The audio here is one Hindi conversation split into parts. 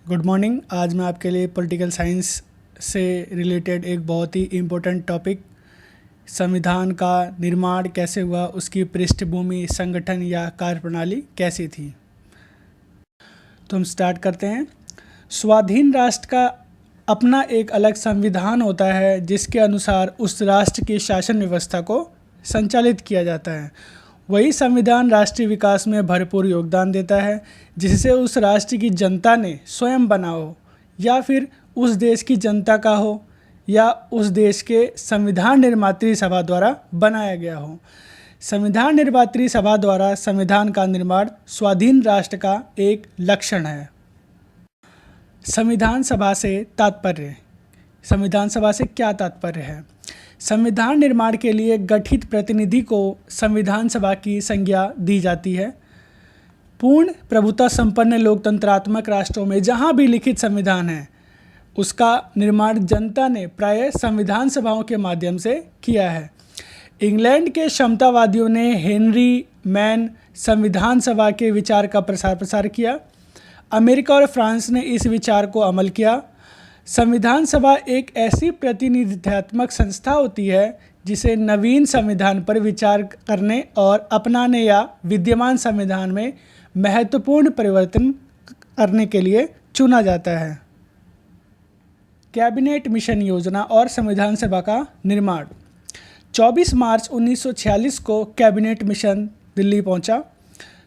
Good morning. आज मैं आपके लिए पॉलिटिकल साइंस से रिलेटेड एक बहुत ही इम्पोर्टेंट टॉपिक संविधान का निर्माण कैसे हुआ, उसकी पृष्ठभूमि, संगठन या कार्यप्रणाली कैसी थी। तो हम स्टार्ट करते हैं। स्वाधीन राष्ट्र का अपना एक अलग संविधान होता है जिसके अनुसार उस राष्ट्र की शासन व्यवस्था को संचालित किया जाता है। वही संविधान राष्ट्रीय विकास में भरपूर योगदान देता है, जिससे उस राष्ट्र की जनता ने स्वयं बना हो या फिर उस देश की जनता का हो या उस देश के संविधान निर्मात्री सभा द्वारा बनाया गया हो। संविधान निर्मात्री सभा द्वारा संविधान का निर्माण स्वाधीन राष्ट्र का एक लक्षण है। संविधान सभा से तात्पर्य। संविधान सभा से क्या तात्पर्य है? संविधान निर्माण के लिए गठित प्रतिनिधि को संविधान सभा की संज्ञा दी जाती है। पूर्ण प्रभुता संपन्न लोकतंत्रात्मक राष्ट्रों में जहाँ भी लिखित संविधान है, उसका निर्माण जनता ने प्रायः संविधान सभाओं के माध्यम से किया है। इंग्लैंड के समतावादियों ने हेनरी मैन संविधान सभा के विचार का प्रसार किया। अमेरिका और फ्रांस ने इस विचार को अमल किया। संविधान सभा एक ऐसी प्रतिनिधित्वात्मक संस्था होती है जिसे नवीन संविधान पर विचार करने और अपनाने या विद्यमान संविधान में महत्वपूर्ण परिवर्तन करने के लिए चुना जाता है। कैबिनेट मिशन योजना और संविधान सभा का निर्माण। 24 मार्च 1946 को कैबिनेट मिशन दिल्ली पहुंचा।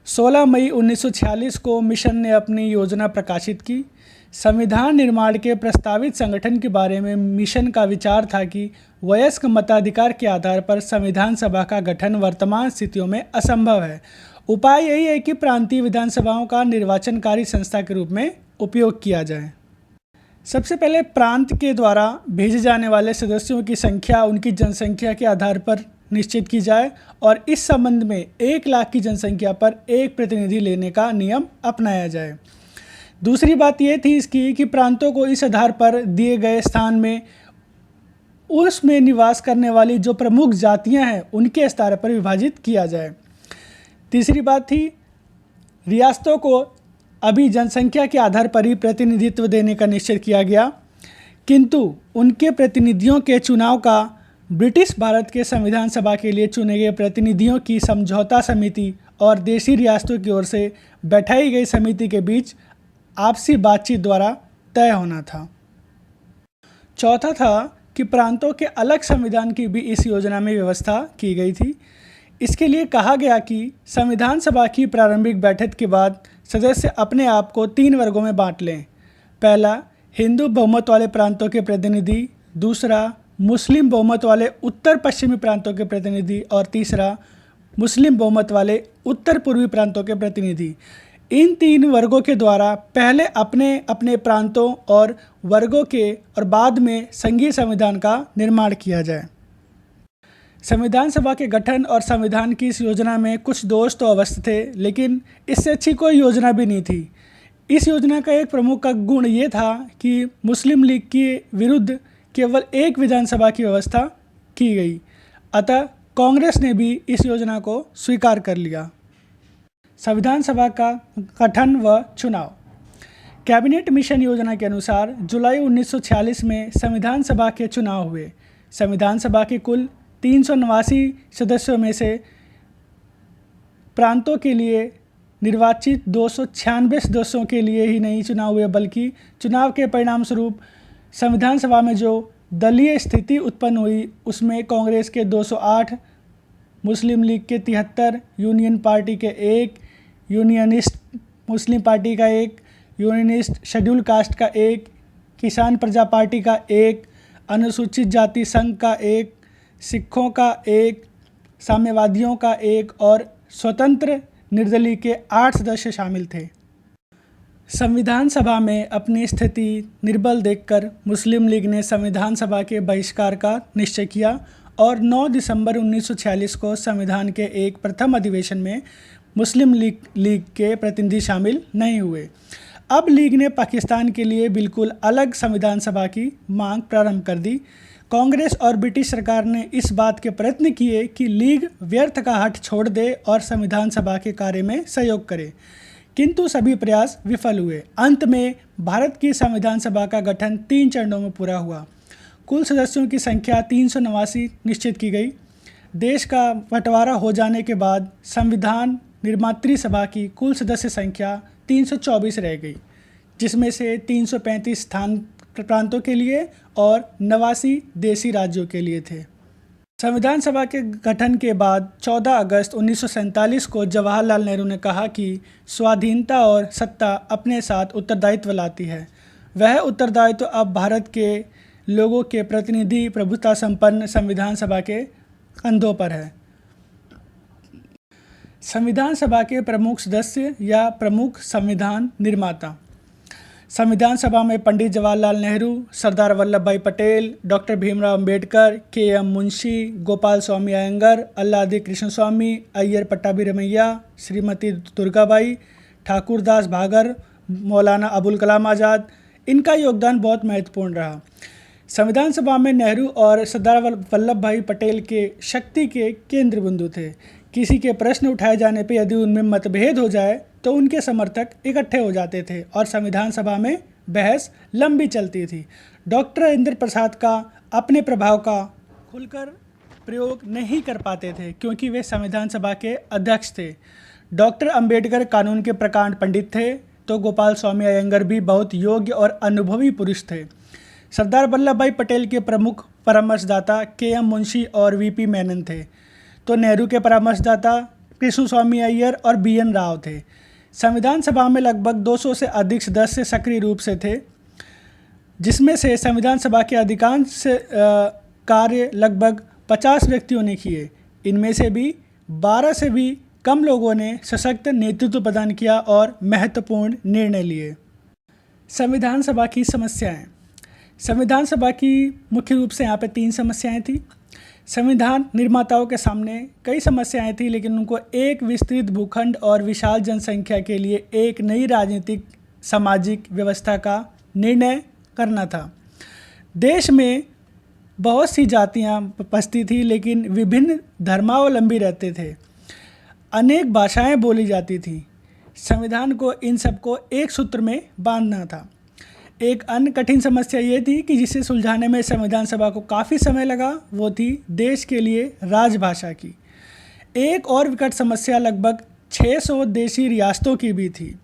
16 मई 1946 को मिशन ने अपनी योजना प्रकाशित की। संविधान निर्माण के प्रस्तावित संगठन के बारे में मिशन का विचार था कि वयस्क मताधिकार के आधार पर संविधान सभा का गठन वर्तमान स्थितियों में असंभव है। उपाय यही है कि प्रांतीय विधानसभाओं का निर्वाचनकारी संस्था के रूप में उपयोग किया जाए। सबसे पहले प्रांत के द्वारा भेजे जाने वाले सदस्यों की संख्या उनकी जनसंख्या के आधार पर निश्चित की जाए और इस संबंध में 1 लाख की जनसंख्या पर एक प्रतिनिधि लेने का नियम अपनाया जाए। दूसरी बात यह थी इसकी कि प्रांतों को इस आधार पर दिए गए स्थान में उसमें निवास करने वाली जो प्रमुख जातियां हैं उनके स्तर पर विभाजित किया जाए। तीसरी बात थी रियासतों को अभी जनसंख्या के आधार पर ही प्रतिनिधित्व देने का निश्चय किया गया, किंतु उनके प्रतिनिधियों के चुनाव का ब्रिटिश भारत के संविधान सभा के लिए चुने गए प्रतिनिधियों की समझौता समिति और देशी रियासतों की ओर से बैठाई गई समिति के बीच आपसी बातचीत द्वारा तय होना था। चौथा था कि प्रांतों के अलग संविधान की भी इस योजना में व्यवस्था की गई थी। इसके लिए कहा गया कि संविधान सभा की प्रारंभिक बैठक के बाद सदस्य अपने आप को 3 वर्गों में बांट लें। पहला, हिंदू बहुमत वाले प्रांतों के प्रतिनिधि। दूसरा, मुस्लिम बहुमत वाले उत्तर पश्चिमी प्रांतों के प्रतिनिधि। और तीसरा, मुस्लिम बहुमत वाले उत्तर पूर्वी प्रांतों के प्रतिनिधि। इन 3 वर्गों के द्वारा पहले अपने अपने प्रांतों और वर्गों के और बाद में संघीय संविधान का निर्माण किया जाए। संविधान सभा के गठन और संविधान की इस योजना में कुछ दोष तो अवश्य थे, लेकिन इससे अच्छी कोई योजना भी नहीं थी। इस योजना का एक प्रमुख गुण ये था कि मुस्लिम लीग के विरुद्ध केवल एक विधानसभा की व्यवस्था की गई, अतः कांग्रेस ने भी इस योजना को स्वीकार कर लिया। संविधान सभा का गठन व चुनाव। कैबिनेट मिशन योजना के अनुसार जुलाई 1946 में संविधान सभा के चुनाव हुए। संविधान सभा के कुल 389 सदस्यों में से प्रांतों के लिए निर्वाचित 296 सदस्यों के लिए ही नहीं चुनाव हुए, बल्कि चुनाव के परिणाम स्वरूप संविधान सभा में जो दलीय स्थिति उत्पन्न हुई उसमें कांग्रेस के 208, मुस्लिम लीग के 73, यूनियन पार्टी के 1, यूनियनिस्ट मुस्लिम पार्टी का 1, यूनियनिस्ट शेड्यूल कास्ट का 1, किसान प्रजा पार्टी का 1, अनुसूचित जाति संघ का 1, सिखों का 1, साम्यवादियों का 1 और स्वतंत्र निर्दलीय के 8 सदस्य शामिल थे। संविधान सभा में अपनी स्थिति निर्बल देखकर मुस्लिम लीग ने संविधान सभा के बहिष्कार का निश्चय किया और 9 दिसंबर 1946 को संविधान के एक प्रथम अधिवेशन में मुस्लिम लीग के प्रतिनिधि शामिल नहीं हुए। अब लीग ने पाकिस्तान के लिए बिल्कुल अलग संविधान सभा की मांग प्रारंभ कर दी। कांग्रेस और ब्रिटिश सरकार ने इस बात के प्रयत्न किए कि लीग व्यर्थ का हठ छोड़ दे और संविधान सभा के कार्य में सहयोग करे, किंतु सभी प्रयास विफल हुए। अंत में भारत की संविधान सभा का गठन 3 चरणों में पूरा हुआ। कुल सदस्यों की संख्या 389 निश्चित की गई। देश का बंटवारा हो जाने के बाद संविधान निर्मात्री सभा की कुल सदस्य संख्या 324 रह गई, जिसमें से 335 स्थान प्रांतों के लिए और 89 देशी राज्यों के लिए थे। संविधान सभा के गठन के बाद 14 अगस्त 1947 को जवाहरलाल नेहरू ने कहा कि स्वाधीनता और सत्ता अपने साथ उत्तरदायित्व लाती है। वह उत्तरदायित्व अब भारत के लोगों के प्रतिनिधि प्रभुता संपन्न संविधान सभा के कंधों पर है। संविधान सभा के प्रमुख सदस्य या प्रमुख संविधान निर्माता। संविधान सभा में पंडित जवाहरलाल नेहरू, सरदार वल्लभ भाई पटेल, डॉक्टर भीमराव अंबेडकर, के.एम. मुंशी, गोपाल स्वामी अयंगर, अल्लादी कृष्ण स्वामी, अय्यर पट्टाभी रमैया, श्रीमती दुर्गाबाई, ठाकुरदास भागर, मौलाना अबुल कलाम आज़ाद, इनका योगदान बहुत महत्वपूर्ण रहा। संविधान सभा में नेहरू और सरदार वल्लभ भाई पटेल के शक्ति के केंद्र बिंदु थे। किसी के प्रश्न उठाए जाने पर यदि उनमें मतभेद हो जाए तो उनके समर्थक इकट्ठे हो जाते थे और संविधान सभा में बहस लंबी चलती थी। डॉक्टर राजेंद्र प्रसाद का अपने प्रभाव का खुलकर प्रयोग नहीं कर पाते थे क्योंकि वे संविधान सभा के अध्यक्ष थे। डॉक्टर अंबेडकर कानून के प्रकांड पंडित थे तो गोपाल स्वामी अयंगर भी बहुत योग्य और अनुभवी पुरुष थे। सरदार वल्लभ भाई पटेल के प्रमुख परामर्शदाता के.एम. मुंशी और वी.पी. मेनन थे तो नेहरू के परामर्शदाता कृष्ण स्वामी अय्यर और बी.एन. राव थे। संविधान सभा में लगभग 200 से अधिक सदस्य सक्रिय रूप से थे, जिसमें से संविधान सभा के अधिकांश कार्य लगभग 50 व्यक्तियों ने किए। इनमें से भी 12 से भी कम लोगों ने सशक्त नेतृत्व प्रदान किया और महत्वपूर्ण निर्णय लिए। संविधान सभा की समस्याएं। संविधान सभा की मुख्य रूप से यहाँ पे 3 समस्याएं थी। संविधान निर्माताओं के सामने कई समस्याएं थी, लेकिन उनको एक विस्तृत भूखंड और विशाल जनसंख्या के लिए एक नई राजनीतिक सामाजिक व्यवस्था का निर्णय करना था। देश में बहुत सी जातियां बसती थी, लेकिन विभिन्न धर्मावलंबी रहते थे। अनेक भाषाएं बोली जाती थी। संविधान को इन सबको एक सूत्र में बांधना था। एक अन्य कठिन समस्या ये थी कि जिसे सुलझाने में संविधान सभा को काफ़ी समय लगा, वो थी देश के लिए राजभाषा की। एक और विकट समस्या लगभग 600 देशी रियासतों की भी थी।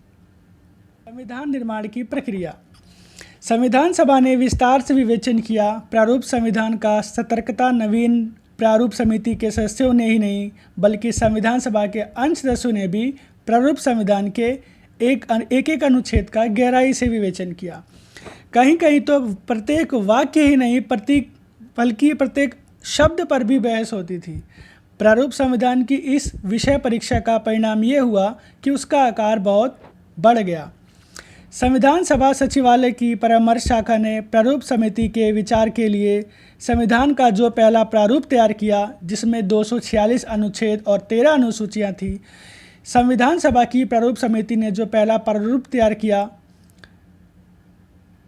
संविधान निर्माण की प्रक्रिया। संविधान सभा ने विस्तार से विवेचन किया। प्रारूप संविधान का सतर्कता नवीन प्रारूप समिति के सदस्यों ने ही नहीं, बल्कि संविधान सभा के अन्य सदस्यों ने भी प्रारूप संविधान के एक अनुच्छेद का गहराई से विवेचन किया। कहीं कहीं तो प्रत्येक वाक्य ही नहीं बल्कि प्रत्येक शब्द पर भी बहस होती थी। प्रारूप संविधान की इस विषय परीक्षा का परिणाम ये हुआ कि उसका आकार बहुत बढ़ गया। संविधान सभा सचिवालय की परामर्श शाखा ने प्रारूप समिति के विचार के लिए संविधान का जो पहला प्रारूप तैयार किया, जिसमें 246 अनुच्छेद और 13 अनुसूचियाँ थीं। संविधान सभा की प्रारूप समिति ने जो पहला प्रारूप तैयार किया,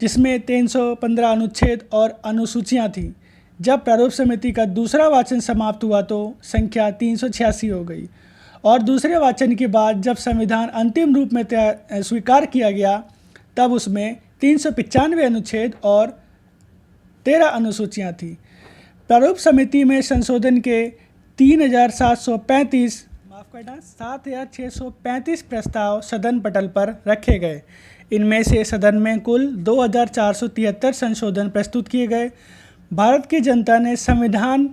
जिसमें 315 अनुच्छेद और अनुसूचियाँ थीं। जब प्रारूप समिति का दूसरा वाचन समाप्त हुआ तो संख्या 386 हो गई और दूसरे वाचन के बाद जब संविधान अंतिम रूप में स्वीकार किया गया, तब उसमें 395 अनुच्छेद और 13 अनुसूचियाँ थीं। प्रारूप समिति में संशोधन के 7,635 प्रस्ताव सदन पटल पर रखे गए। इनमें से सदन में कुल 2,473 संशोधन प्रस्तुत किए गए। भारत की जनता ने संविधान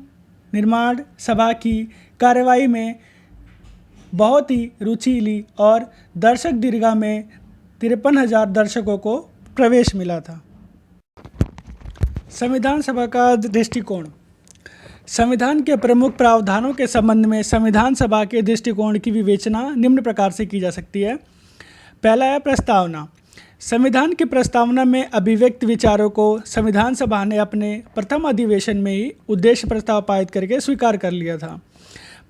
निर्माण सभा की कार्यवाही में बहुत ही रुचि ली और दर्शक दीर्घा में 53,000 दर्शकों को प्रवेश मिला था। संविधान सभा का दृष्टिकोण। संविधान के प्रमुख प्रावधानों के संबंध में संविधान सभा के दृष्टिकोण की विवेचना निम्न प्रकार से की जा सकती है। पहला है प्रस्तावना। संविधान की प्रस्तावना में अभिव्यक्त विचारों को संविधान सभा ने अपने प्रथम अधिवेशन में ही उद्देश्य प्रस्ताव पारित करके स्वीकार कर लिया था।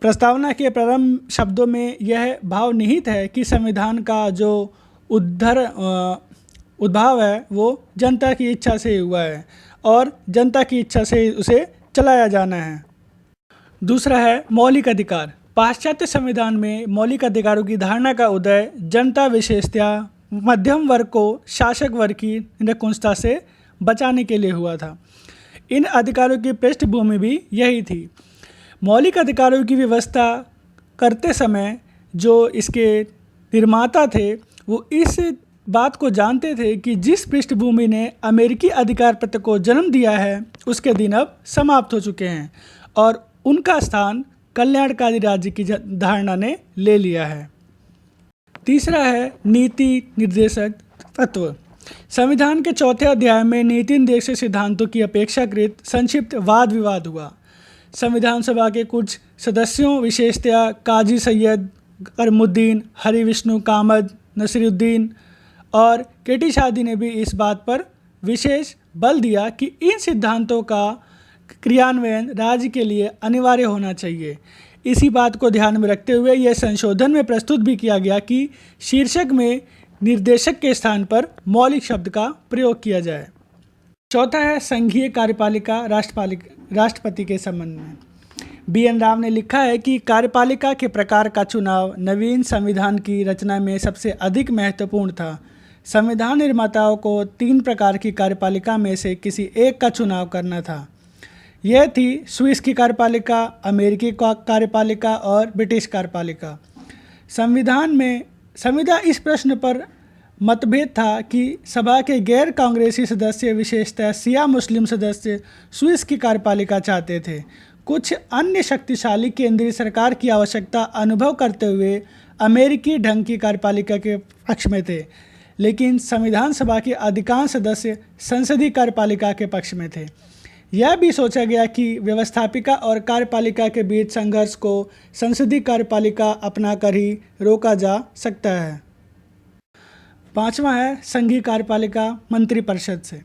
प्रस्तावना के प्रारंभ शब्दों में यह भाव निहित है कि संविधान का जो उद्भव है वो जनता की इच्छा से हुआ है और जनता की इच्छा से उसे चलाया जाना है। दूसरा है मौलिक अधिकार। पाश्चात्य संविधान में मौलिक अधिकारों की धारणा का उदय जनता विशेषतया मध्यम वर्ग को शासक वर्ग की निरंकुशता से बचाने के लिए हुआ था। इन अधिकारों की पृष्ठभूमि भी यही थी। मौलिक अधिकारों की व्यवस्था करते समय जो इसके निर्माता थे वो इस बात को जानते थे कि जिस पृष्ठभूमि ने अमेरिकी अधिकार प्रथा को जन्म दिया है उसके दिन अब समाप्त हो चुके हैं और उनका स्थान कल्याणकारी राज्य की धारणा ने ले लिया है। तीसरा है नीति निर्देशक तत्व। संविधान के चौथे अध्याय में नीति निर्देशक सिद्धांतों की अपेक्षाकृत संक्षिप्त वाद विवाद हुआ। संविधान सभा के कुछ सदस्यों विशेषतया काजी सैयद करमुद्दीन, हरि विष्णु कामत, नसीरुद्दीन और केटी शादी ने भी इस बात पर विशेष बल दिया कि इन सिद्धांतों का क्रियान्वयन राज्य के लिए अनिवार्य होना चाहिए। इसी बात को ध्यान में रखते हुए यह संशोधन में प्रस्तुत भी किया गया कि शीर्षक में निर्देशक के स्थान पर मौलिक शब्द का प्रयोग किया जाए। चौथा है संघीय कार्यपालिका राष्ट्रपति के संबंध में। BN राव ने लिखा है कि कार्यपालिका के प्रकार का चुनाव नवीन संविधान की रचना में सबसे अधिक महत्वपूर्ण था। संविधान निर्माताओं को 3 प्रकार की कार्यपालिका में से किसी एक का चुनाव करना था। यह थी स्विस की कार्यपालिका, अमेरिकी कार्यपालिका और ब्रिटिश कार्यपालिका। संविदा इस प्रश्न पर मतभेद था कि सभा के गैर कांग्रेसी सदस्य विशेषतः शिया मुस्लिम सदस्य स्विस की कार्यपालिका चाहते थे। कुछ अन्य शक्तिशाली केंद्रीय सरकार की आवश्यकता अनुभव करते हुए अमेरिकी ढंग की कार्यपालिका के पक्ष में थे, लेकिन संविधान सभा के अधिकांश सदस्य संसदीय कार्यपालिका के पक्ष में थे। यह भी सोचा गया कि व्यवस्थापिका और कार्यपालिका के बीच संघर्ष को संसदीय कार्यपालिका अपनाकर ही रोका जा सकता है। पांचवा है संघीय कार्यपालिका मंत्रिपरिषद से।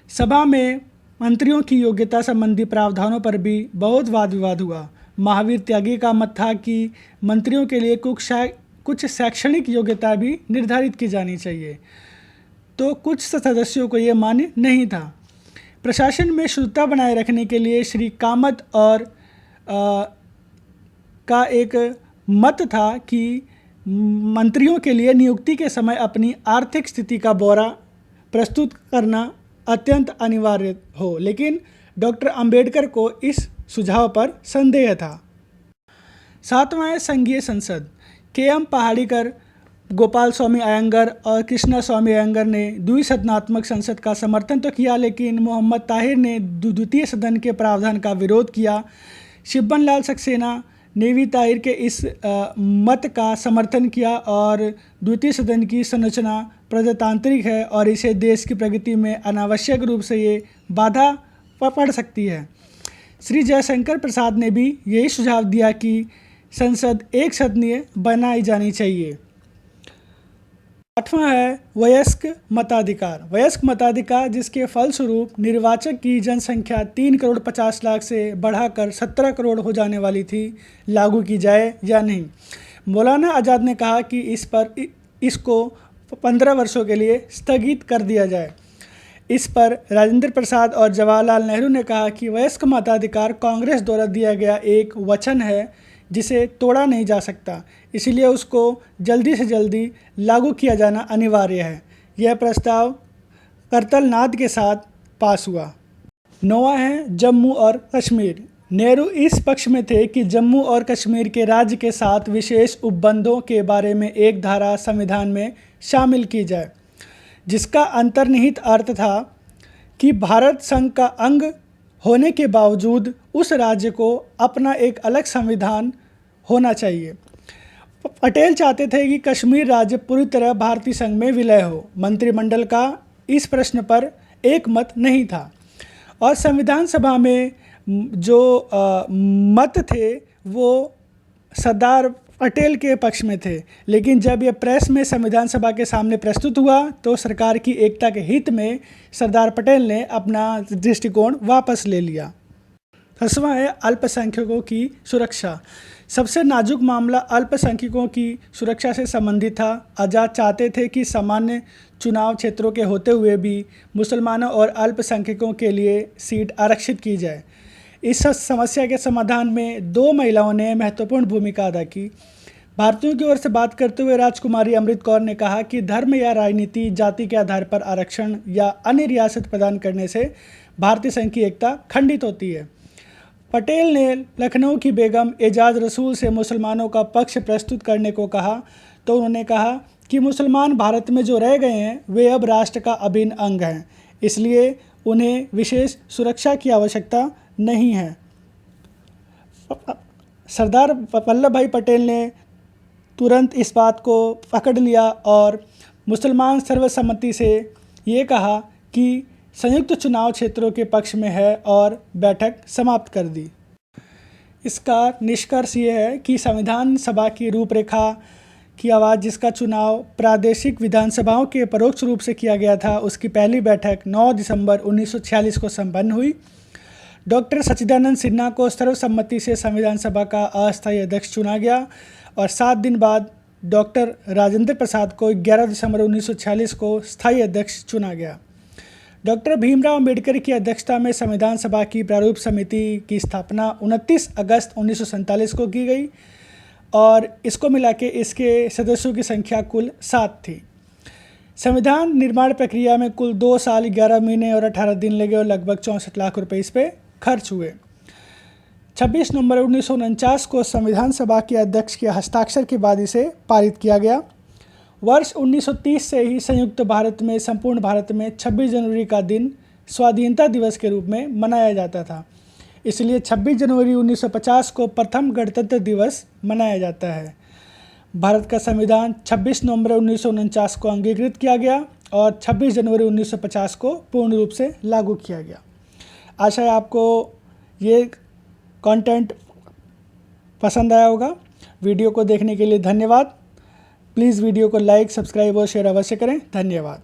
सभा में मंत्रियों की योग्यता संबंधी प्रावधानों पर भी बहुत वाद विवाद हुआ। महावीर त्यागी का मत था कि मंत्रियों के लिए कुछ शैक्षणिक योग्यता भी निर्धारित की जानी चाहिए, तो कुछ सदस्यों को यह मान्य नहीं था। प्रशासन में शुद्धता बनाए रखने के लिए श्री कामत और का एक मत था कि मंत्रियों के लिए नियुक्ति के समय अपनी आर्थिक स्थिति का ब्यौरा प्रस्तुत करना अत्यंत अनिवार्य हो, लेकिन डॉक्टर अंबेडकर को इस सुझाव पर संदेह था। सातवां है संघीय संसद। KM पहाड़ीकर, गोपाल स्वामी अयंगर और कृष्णा स्वामी अयंगर ने द्विसदनात्मक संसद का समर्थन तो किया, लेकिन मोहम्मद ताहिर ने द्वितीय सदन के प्रावधान का विरोध किया। शिब्बन लाल सक्सेना ने भी ताहिर के इस मत का समर्थन किया और द्वितीय सदन की संरचना प्रजातांत्रिक है और इसे देश की प्रगति में अनावश्यक रूप से ये बाधा पड़ सकती है। श्री जयशंकर प्रसाद ने भी यही सुझाव दिया कि संसद एक सदनीय बनाई जानी चाहिए। आठवां है वयस्क मताधिकार। वयस्क मताधिकार जिसके फलस्वरूप निर्वाचक की जनसंख्या 3,50,00,000 से बढ़ाकर 17 करोड़ हो जाने वाली थी, लागू की जाए या नहीं। मौलाना आज़ाद ने कहा कि इसको 15 वर्षों के लिए स्थगित कर दिया जाए। इस पर राजेंद्र प्रसाद और जवाहरलाल नेहरू ने कहा कि वयस्क मताधिकार कांग्रेस द्वारा दिया गया एक वचन है जिसे तोड़ा नहीं जा सकता, इसलिए उसको जल्दी से जल्दी लागू किया जाना अनिवार्य है। यह प्रस्ताव करतल नाद के साथ पास हुआ। 9वां है जम्मू और कश्मीर। नेहरू इस पक्ष में थे कि जम्मू और कश्मीर के राज्य के साथ विशेष उपबंधों के बारे में एक धारा संविधान में शामिल की जाए, जिसका अंतर्निहित अर्थ था कि भारत संघ का अंग होने के बावजूद उस राज्य को अपना एक अलग संविधान होना चाहिए। पटेल चाहते थे कि कश्मीर राज्य पूरी तरह भारतीय संघ में विलय हो। मंत्रिमंडल का इस प्रश्न पर एक मत नहीं था और संविधान सभा में जो मत थे वो सरदार पटेल के पक्ष में थे, लेकिन जब यह प्रेस में संविधान सभा के सामने प्रस्तुत हुआ तो सरकार की एकता के हित में सरदार पटेल ने अपना दृष्टिकोण वापस ले लिया। 10वां है अल्पसंख्यकों की सुरक्षा। सबसे नाजुक मामला अल्पसंख्यकों की सुरक्षा से संबंधित था। आज़ाद चाहते थे कि सामान्य चुनाव क्षेत्रों के होते हुए भी मुसलमानों और अल्पसंख्यकों के लिए सीट आरक्षित की जाए। इस समस्या के समाधान में 2 महिलाओं ने महत्वपूर्ण भूमिका अदा की। भारतीयों की ओर से बात करते हुए राजकुमारी अमृत कौर ने कहा कि धर्म या राजनीति, जाति के आधार पर आरक्षण या अन्य रियासत प्रदान करने से भारतीय संघ की एकता खंडित होती है। पटेल ने लखनऊ की बेगम एजाज रसूल से मुसलमानों का पक्ष प्रस्तुत करने को कहा तो उन्होंने कहा कि मुसलमान भारत में जो रह गए हैं वे अब राष्ट्र का अभिन्न अंग हैं, इसलिए उन्हें विशेष सुरक्षा की आवश्यकता नहीं है। सरदार वल्लभ भाई पटेल ने तुरंत इस बात को पकड़ लिया और मुसलमान सर्वसम्मति से ये कहा कि संयुक्त चुनाव क्षेत्रों के पक्ष में है और बैठक समाप्त कर दी। इसका निष्कर्ष ये है कि संविधान सभा की रूपरेखा की आवाज़ जिसका चुनाव प्रादेशिक विधानसभाओं के परोक्ष रूप से किया गया था, उसकी पहली बैठक 9 दिसंबर 1946 को संपन्न हुई। डॉक्टर सच्चिदानंद सिन्हा को सर्वसम्मति से संविधान सभा का अस्थायी अध्यक्ष चुना गया और 7 दिन बाद डॉक्टर राजेंद्र प्रसाद को 11 दिसंबर 1946 को स्थायी अध्यक्ष चुना गया। डॉक्टर भीमराव अंबेडकर की अध्यक्षता में संविधान सभा की प्रारूप समिति की स्थापना 29 अगस्त 1947 को की गई और इसको मिला के इसके सदस्यों की संख्या कुल 7 थी। संविधान निर्माण प्रक्रिया में कुल 2 साल 11 महीने और 18 दिन लगे और लगभग 64 लाख रुपए इस पर खर्च हुए। 26 नवंबर 1949 को संविधान सभा के अध्यक्ष के हस्ताक्षर के बाद इसे पारित किया गया। वर्ष 1930 से ही संयुक्त भारत में संपूर्ण भारत में 26 जनवरी का दिन स्वाधीनता दिवस के रूप में मनाया जाता था, इसलिए 26 जनवरी 1950 को प्रथम गणतंत्र दिवस मनाया जाता है। भारत का संविधान 26 नवंबर 1949 को अंगीकृत किया गया और 26 जनवरी 1950 को पूर्ण रूप से लागू किया गया। आशा है आपको ये कंटेंट पसंद आया होगा। वीडियो को देखने के लिए धन्यवाद। प्लीज़ वीडियो को लाइक, सब्सक्राइब और शेयर अवश्य करें। धन्यवाद।